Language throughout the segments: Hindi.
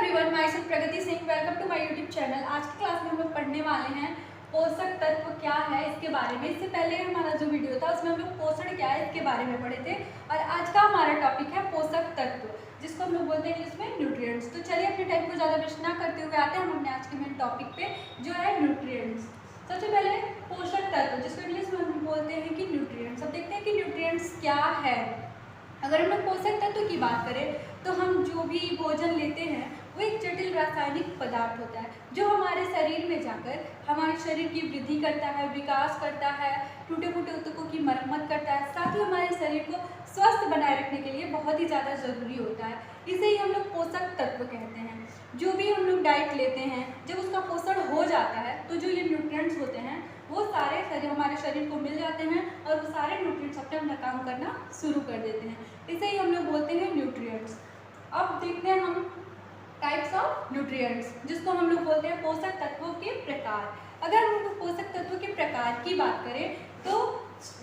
Everyone, myself Pragati Singh. Welcome to my YouTube channel. आज की क्लास में हम लोग पढ़ने वाले हैं पोषक तत्व क्या है इसके बारे में। इससे पहले हमारा जो वीडियो था उसमें हम लोग पोषण क्या है इसके बारे में पढ़े थे, और आज का हमारा टॉपिक है पोषक तत्व, जिसको हम लोग बोलते हैं इंग्लिश में न्यूट्रिएंट्स। तो चलिए अपने टाइम को ज़्यादा वेस्ट ना करते हुए आते हैं हम अपने आज के मेन टॉपिक पे, जो है न्यूट्रिएंट्स। सबसे पहले पोषक तत्व, जिसको इंग्लिश में हम बोलते हैं कि न्यूट्रिएंट्स। अब देखते हैं कि न्यूट्रिएंट्स क्या है। अगर हम लोग पोषक तत्व की बात करें तो हम जो भी भोजन लेते हैं वो एक जटिल रासायनिक पदार्थ होता है जो हमारे शरीर में जाकर हमारे शरीर की वृद्धि करता है, विकास करता है, टूटे फूटे ऊतकों की मरम्मत करता है, साथ ही हमारे शरीर को स्वस्थ बनाए रखने के लिए बहुत ही ज़्यादा ज़रूरी होता है। इसे ही हम लोग पोषक तत्व कहते हैं। जो भी हम लोग डाइट लेते हैं, जब उसका पोषण हो जाता है तो जो ये न्यूट्रिएंट्स होते हैं वो सारे हमारे शरीर को मिल जाते हैं और वो सारे न्यूट्रिएंट्स अपना काम करना शुरू कर देते हैं। इसे ही हम लोग बोलते हैं न्यूट्रिएंट्स। अब देखते हैं हम टाइप्स ऑफ न्यूट्रिएंट्स, जिसको हम लोग बोलते हैं पोषक तत्वों के प्रकार। अगर हम लोग पोषक तत्वों के प्रकार की बात करें तो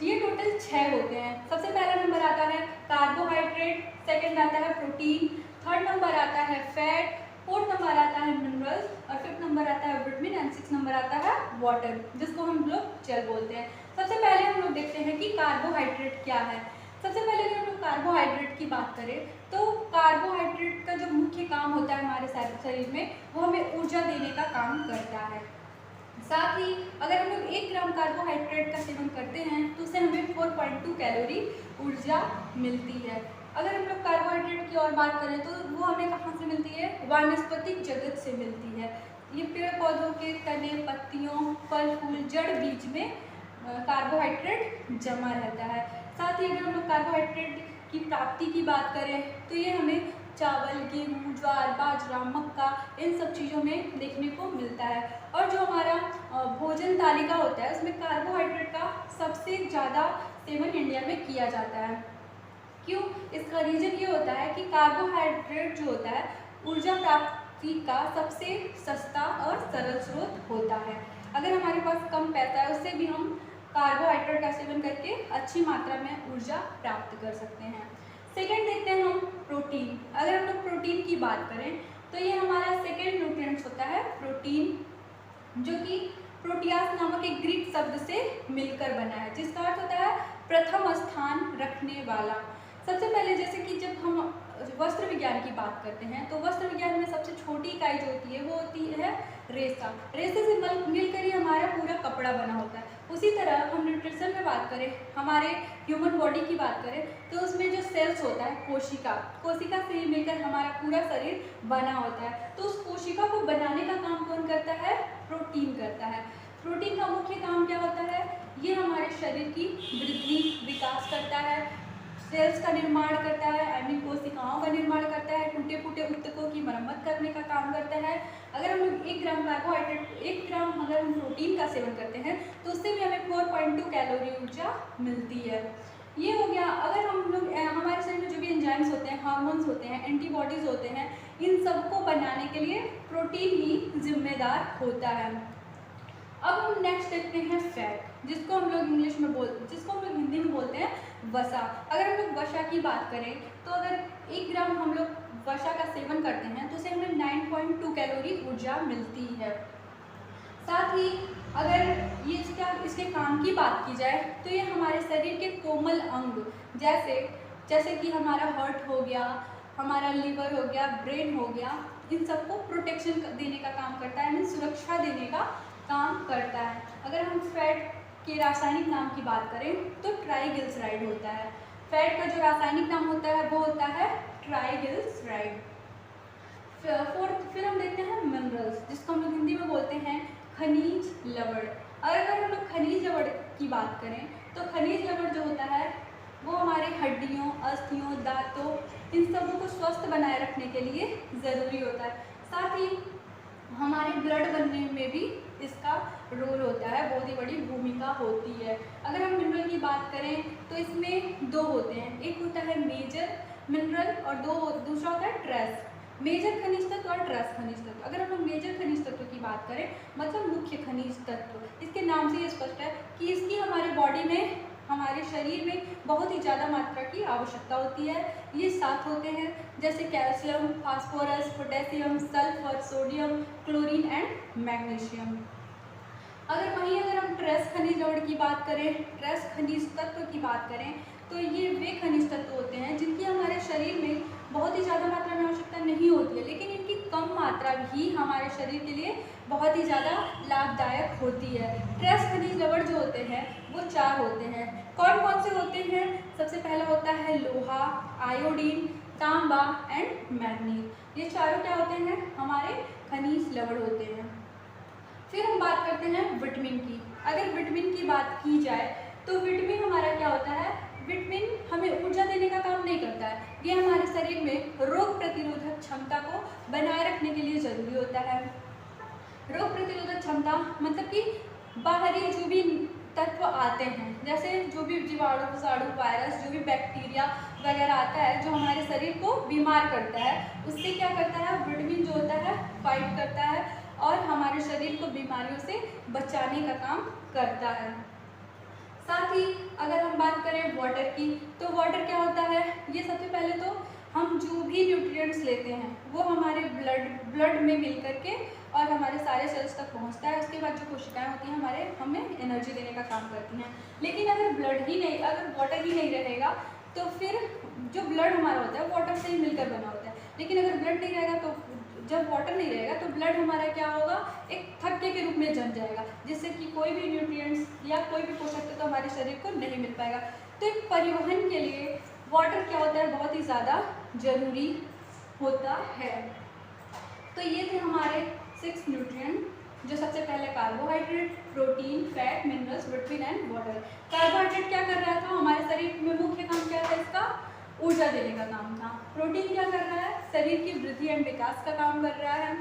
ये टोटल 6 होते हैं। सबसे पहला नंबर आता है कार्बोहाइड्रेट, सेकंड आता है प्रोटीन, थर्ड नंबर आता है फैट, फोर्थ नंबर आता है मिनरल्स, और फिफ्थ नंबर आता है विटामिन, एंड सिक्स नंबर आता है वाटर, जिसको हम लोग जल बोलते हैं। सबसे पहले हम लोग देखते हैं कि कार्बोहाइड्रेट क्या है। सबसे पहले अगर हम लोग कार्बोहाइड्रेट की बात करें तो कार्बोहाइड्रेट का जो मुख्य काम होता है हमारे शरीर में, वो हमें ऊर्जा देने का काम करता है। साथ ही अगर हम लोग 1 ग्राम कार्बोहाइड्रेट का सेवन करते हैं तो उससे हमें 4.2 कैलोरी ऊर्जा मिलती है। अगर हम लोग कार्बोहाइड्रेट की और बात करें तो वो हमें कहाँ से मिलती है? वानस्पतिक जगत से मिलती है। ये पेड़ पौधों के तने, पत्तियों, फल फूल, जड़, बीज में कार्बोहाइड्रेट जमा रहता है। साथ ही अगर हम लोग कार्बोहाइड्रेट की प्राप्ति की बात करें तो ये हमें चावल, गेहूँ, ज्वार, बाजरा, मक्का, इन सब चीज़ों में देखने को मिलता है। और जो हमारा भोजन तालिका होता है उसमें कार्बोहाइड्रेट का सबसे ज़्यादा सेवन इंडिया में किया जाता है। क्यों? इसका रीज़न ये होता है कि कार्बोहाइड्रेट जो होता है ऊर्जा प्राप्ति का सबसे सस्ता और सरल स्रोत होता है। अगर हमारे पास कम पैसा है उससे भी हम कार्बोहाइड्रेट का सेवन करके अच्छी मात्रा में ऊर्जा प्राप्त कर सकते हैं। सेकेंड देखते हैं हम प्रोटीन। अगर हम लोग प्रोटीन की बात करें तो ये हमारा सेकेंड न्यूट्रिएंट्स होता है प्रोटीन, जो कि प्रोटियास नामक एक ग्रीक शब्द से मिलकर बना है, जिसका अर्थ होता है प्रथम स्थान रखने वाला। सबसे पहले जैसे कि जब हम वस्त्र विज्ञान की बात करते हैं तो वस्त्र विज्ञान में सबसे छोटी इकाई जो होती है वो होती है रेशा। रेशे से मिलकर ही हमारा पूरा कपड़ा बना होता है। उसी तरह हम न्यूट्रिशन में बात करें, हमारे ह्यूमन बॉडी की बात करें तो उसमें जो सेल्स होता है कोशिका से ही मिलकर हमारा पूरा शरीर बना होता है। तो उस कोशिका को बनाने का काम कौन करता है? प्रोटीन करता है। प्रोटीन का मुख्य काम क्या होता है? ये हमारे शरीर की वृद्धि, विकास करता है, सेल्स का निर्माण करता है, कोशिकाओं का निर्माण करता है, टूटे फूटे ऊतकों की मरम्मत करने का काम करता है। अगर हम लोग 1 ग्राम कार्बोहाइड्रेट, 1 ग्राम अगर हम प्रोटीन का सेवन करते हैं तो उससे भी हमें 4.2 कैलोरी ऊर्जा मिलती है। ये हो गया। अगर हम लोग हमारे शरीर में जो भी एंजाइम्स होते हैं, हार्मोन्स होते हैं, एंटीबॉडीज होते हैं, इन सबको बनाने के लिए प्रोटीन ही जिम्मेदार होता है। अब हम नेक्स्ट देखते हैं फैट, जिसको हम लोग हिंदी में बोलते हैं वसा। अगर हम लोग वसा की बात करें तो अगर 1 ग्राम हम लोग वसा का सेवन करते हैं तो उससे हमें 9.2 कैलोरी ऊर्जा मिलती है। साथ ही अगर ये इसके काम की बात की जाए तो ये हमारे शरीर के कोमल अंग जैसे कि हमारा हार्ट हो गया, हमारा लीवर हो गया, ब्रेन हो गया, इन सबको प्रोटेक्शन देने का काम करता है, सुरक्षा देने का काम करता है। अगर हम फैट के रासायनिक नाम की बात करें तो ट्राइग्लिसराइड होता है। फैट का जो रासायनिक नाम होता है वो होता है ट्राइग्लिसराइड। फिर हम देखते हैं मिनरल्स, जिसको हम लोग हिंदी में बोलते हैं खनिज लवण। अगर हम लोग खनिज लवण की बात करें तो खनिज लवण जो होता है वो हमारे हड्डियों, अस्थियों, दांतों, इन सबों को स्वस्थ बनाए रखने के लिए ज़रूरी होता है। साथ ही हमारे ब्लड बनने में भी इसका रोल होता है, बहुत ही बड़ी भूमिका होती है। अगर हम मिनरल की बात करें तो इसमें 2 होते हैं, एक होता है मेजर मिनरल और दूसरा होता है ट्रेस। मेजर खनिज तत्व और ट्रेस खनिज तत्व। अगर हम लोग मेजर खनिज तत्व की बात करें मतलब मुख्य खनिज तत्व, इसके नाम से ये स्पष्ट है कि इसकी हमारे बॉडी में हमारे शरीर में बहुत ही ज़्यादा मात्रा की आवश्यकता होती है। ये 7 होते हैं, जैसे calcium, phosphorus, potassium, sulphur, sodium, chlorine and magnesium. अगर हम ट्रेस खनिज लवण की बात करें, ट्रेस खनिज तत्व की बात करें, तो ये वे खनिज तत्व होते हैं जिनकी हमारे शरीर में बहुत ही ज़्यादा मात्रा में आवश्यकता नहीं होती है, लेकिन इनकी कम मात्रा भी हमारे शरीर के लिए बहुत ही ज़्यादा लाभदायक होती है। ट्रेस खनिज लवण जो होते हैं वो 4 होते हैं। कौन कौन से होते हैं? सबसे पहला होता है लोहा, आयोडीन, तांबा एंड मैग्नीज। ये चारों क्या होते हैं? हमारे खनिज लवण होते हैं। फिर हम बात करते हैं विटामिन की। अगर विटामिन की बात की जाए तो विटामिन हमारा क्या होता है? विटामिन हमें ऊर्जा देने का काम नहीं करता है, ये हमारे शरीर में रोग प्रतिरोधक क्षमता को बनाए रखने के लिए ज़रूरी होता है। रोग प्रतिरोधक क्षमता मतलब कि बाहरी जो भी तत्व आते हैं, जैसे जो भी जीवाणु, विषाणु, वायरस, जो भी बैक्टीरिया वगैरह आता है जो हमारे शरीर को बीमार करता है, उससे क्या करता है? विटामिन जो होता है फाइट करता है और हमारे शरीर को बीमारियों से बचाने का काम करता है। साथ ही अगर हम बात करें वाटर की, तो वाटर क्या होता है? ये सबसे पहले तो हम जो भी न्यूट्रिएंट्स लेते हैं वो हमारे ब्लड में मिल करके और हमारे सारे सेल्स तक पहुंचता है। उसके बाद जो कोशिकाएं होती हैं हमें एनर्जी देने का काम करती हैं। लेकिन अगर वाटर ही नहीं रहेगा तो फिर जो ब्लड हमारा होता है वाटर से ही मिलकर बना होता है, लेकिन अगर ब्लड नहीं रहेगा तो जब वाटर नहीं रहेगा तो ब्लड हमारा क्या होगा? एक थक्के के रूप में जम जाएगा, जिससे कि कोई भी न्यूट्रिएंट्स या कोई भी पोषक तत्व तो हमारे शरीर को नहीं मिल पाएगा। तो एक परिवहन के लिए वाटर क्या होता है? बहुत ही ज़्यादा जरूरी होता है। तो ये थे हमारे 6 न्यूट्रिएंट, जो सबसे पहले carbohydrate, protein, fat, minerals, vitamin and water. Carbohydrate क्या कर रहा था? हमारे शरीर में मुख्य काम क्या था इसका? ऊर्जा देने का काम था। प्रोटीन क्या कर रहा है? शरीर की वृद्धि एंड विकास का काम कर रहा है।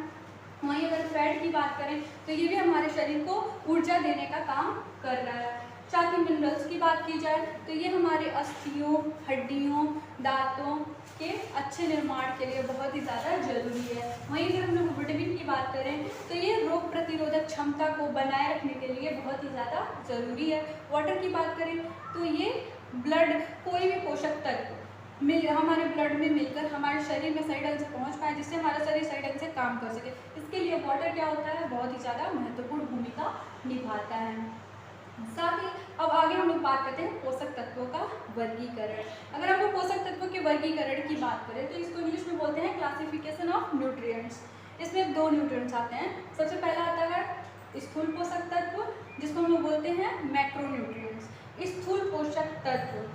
वहीं अगर फैट की बात करें तो ये भी हमारे शरीर को ऊर्जा देने का काम कर रहा है। साथ ही मिनरल्स की बात की जाए तो ये हमारे अस्थियों, हड्डियों, दांतों के अच्छे निर्माण के लिए बहुत ही ज़्यादा जरूरी है। वहीं अगर हम लोग विटामिन की बात करें तो ये रोग प्रतिरोधक क्षमता को बनाए रखने के लिए बहुत ही ज़्यादा जरूरी है। वाटर की बात करें तो ये ब्लड, कोई भी पोषक तत्व हमारे ब्लड में मिलकर हमारे शरीर में सही ढंग से पहुंच पाए, जिससे हमारा शरीर सही ढंग से काम कर सके। इसके लिए वाटर क्या होता है? बहुत ही ज़्यादा महत्वपूर्ण भूमिका निभाता है। साथ ही अब आगे हम लोग बात करते हैं पोषक तत्वों का वर्गीकरण। अगर हम लोग पोषक तत्वों के वर्गीकरण की बात करें तो इसको इंग्लिश में बोलते हैं क्लासिफिकेशन ऑफ न्यूट्रिएंट्स। इसमें 2 न्यूट्रिएंट्स आते हैं। सबसे पहला आता है स्थूल पोषक तत्व, जिसको हम लोग बोलते हैं मैक्रोन्यूट्रिएंट्स। स्थूल पोषक तत्व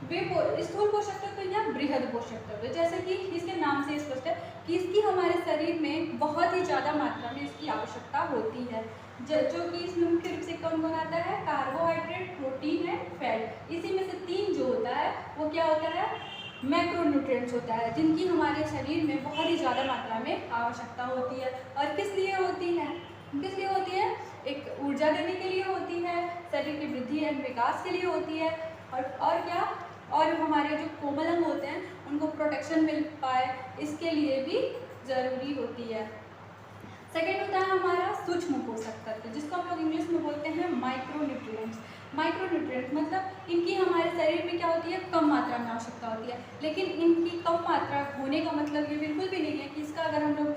स्थूल पोषक तत्व या बृहद पोषक तत्व, जैसे कि इसके नाम से स्पष्ट है कि इसकी हमारे शरीर में बहुत ही ज़्यादा मात्रा में इसकी आवश्यकता होती है, जो कि इसमें मुख्य रूप से कौन कौन आता है? Carbohydrate, protein and fat. इसी में से 3 जो होता है वो क्या होता है? मैक्रोन्यूट्रिएंट्स होता है, जिनकी हमारे शरीर में बहुत ही ज़्यादा मात्रा में आवश्यकता होती है। और किस लिए होती है? एक ऊर्जा देने के लिए होती है, शरीर की वृद्धि एवं विकास के लिए होती है, और क्या? और हमारे जो कोमल अंग होते हैं उनको प्रोटेक्शन मिल पाए, इसके लिए भी ज़रूरी होती है। सेकेंड होता है हमारा सूक्ष्म पोषक तत्व, जिसको हम लोग इंग्लिश में बोलते हैं माइक्रोन्यूट्रिएंट्स। माइक्रोन्यूट्रिएंट मतलब इनकी हमारे शरीर में क्या होती है? कम मात्रा में आवश्यकता होती है, लेकिन इनकी कम मात्रा होने का मतलब ये बिल्कुल भी नहीं है कि इसका अगर हम लोग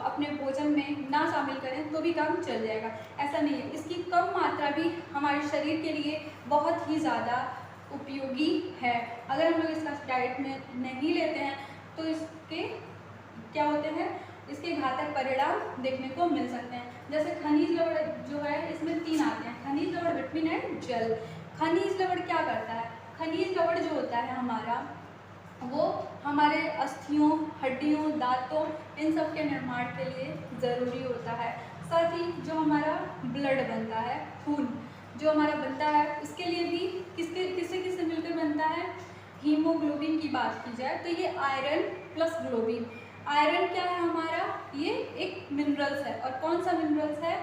अपने भोजन में ना शामिल करें तो भी काम चल जाएगा, ऐसा नहीं है। इसकी कम मात्रा भी हमारे शरीर के लिए बहुत ही ज़्यादा उपयोगी है। अगर हम लोग इसका डाइट में नहीं लेते हैं तो इसके क्या होते हैं? इसके घातक परिणाम देखने को मिल सकते हैं। जैसे खनिज लवण जो है इसमें 3 आते हैं, खनिज लवण, विटामिन एंड जल। खनिज लवण क्या करता है? खनिज लवण जो होता है हमारा, वो हमारे अस्थियों, हड्डियों, दांतों, इन सब के निर्माण के लिए ज़रूरी होता है। साथ ही जो हमारा ब्लड बनता है, खून जो हमारा बनता है, उसके लिए भी किससे मिलकर बनता है? हीमोग्लोबिन की बात की जाए तो ये आयरन प्लस ग्लोबिन। आयरन क्या है हमारा? ये एक मिनरल्स है, और कौन सा मिनरल्स है?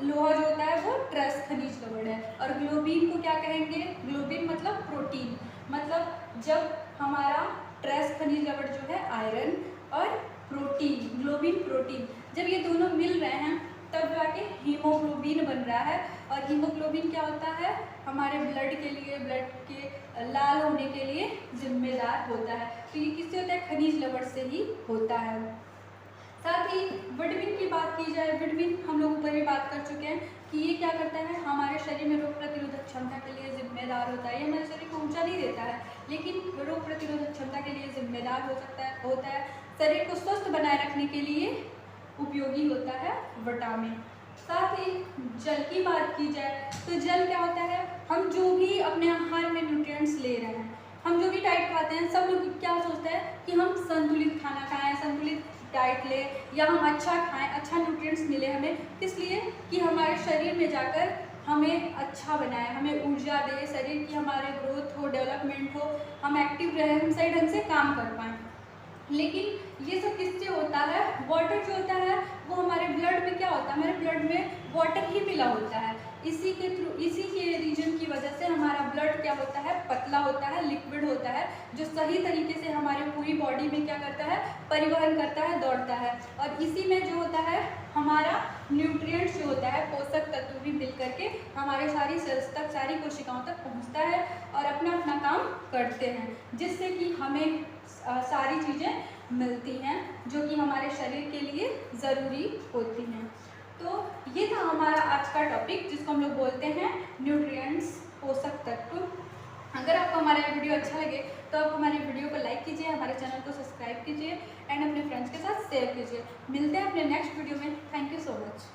लोहा जो होता है वो ट्रेस खनिज लवण है। और ग्लोबिन को क्या कहेंगे? ग्लोबिन मतलब प्रोटीन, मतलब जब हमारा ट्रेस खनिज लवण जो है आयरन और प्रोटीन, ग्लोबिन प्रोटीन, जब ये दोनों मिल रहे हैं तब जाके हीमोग्लोबिन बन रहा है। और हीमोग्लोबिन क्या होता है, हमारे ब्लड के लिए, ब्लड के लाल होने के लिए जिम्मेदार होता है। तो ये किससे होता है, खनिज लवण से ही होता है। साथ ही विटामिन की बात की जाए, विटामिन हम लोग ऊपर भी बात कर चुके हैं कि ये क्या करता है, हमारे शरीर में रोग प्रतिरोधक क्षमता के लिए जिम्मेदार होता है। ये हमारे शरीर को ऊंचा नहीं देता है, लेकिन रोग प्रतिरोधक क्षमता के लिए जिम्मेदार होता है। शरीर को स्वस्थ बनाए रखने के लिए उपयोगी होता है विटामिन। साथ ही जल की बात की जाए तो जल क्या होता है, हम जो भी अपने आहार में न्यूट्रिएंट्स ले रहे हैं, हम जो भी डाइट खाते हैं, सब लोग क्या सोचते हैं कि हम संतुलित खाना खाएं, संतुलित डाइट ले, या हम अच्छा खाएं, अच्छा न्यूट्रिएंट्स मिले हमें, इसलिए कि हमारे शरीर में जाकर हमें अच्छा बनाए, हमें ऊर्जा दे, शरीर की हमारे ग्रोथ हो, डेवलपमेंट हो, हम एक्टिव रहें, हम सही ढंग से काम कर पाएँ। लेकिन ये सब किससे होता है, वाटर जो होता है वो हमारे ब्लड में क्या होता है, हमारे ब्लड में वाटर ही मिला होता है। इसी के रीजन की वजह से हमारा ब्लड क्या होता है, पतला होता है, लिक्विड होता है, जो सही तरीके से हमारे पूरी बॉडी में क्या करता है, परिवहन करता है, दौड़ता है। और इसी में जो होता है हमारा न्यूट्रिएंट्स जो होता है, पोषक तत्व भी मिल करके हमारे सारी सेल्स तक, सारी कोशिकाओं तक पहुंचता है और अपना अपना काम करते हैं, जिससे कि हमें सारी चीज़ें मिलती हैं जो कि हमारे शरीर के लिए ज़रूरी होती हैं। तो ये था हमारा आज का टॉपिक, जिसको हम लोग बोलते हैं न्यूट्रिएंट्स, पोषक तत्व। अगर आपको हमारा ये वीडियो अच्छा लगे तो आप हमारे वीडियो को लाइक कीजिए, हमारे चैनल को सब्सक्राइब कीजिए एंड अपने फ्रेंड्स के साथ शेयर कीजिए। मिलते हैं अपने नेक्स्ट वीडियो में। Thank you so much.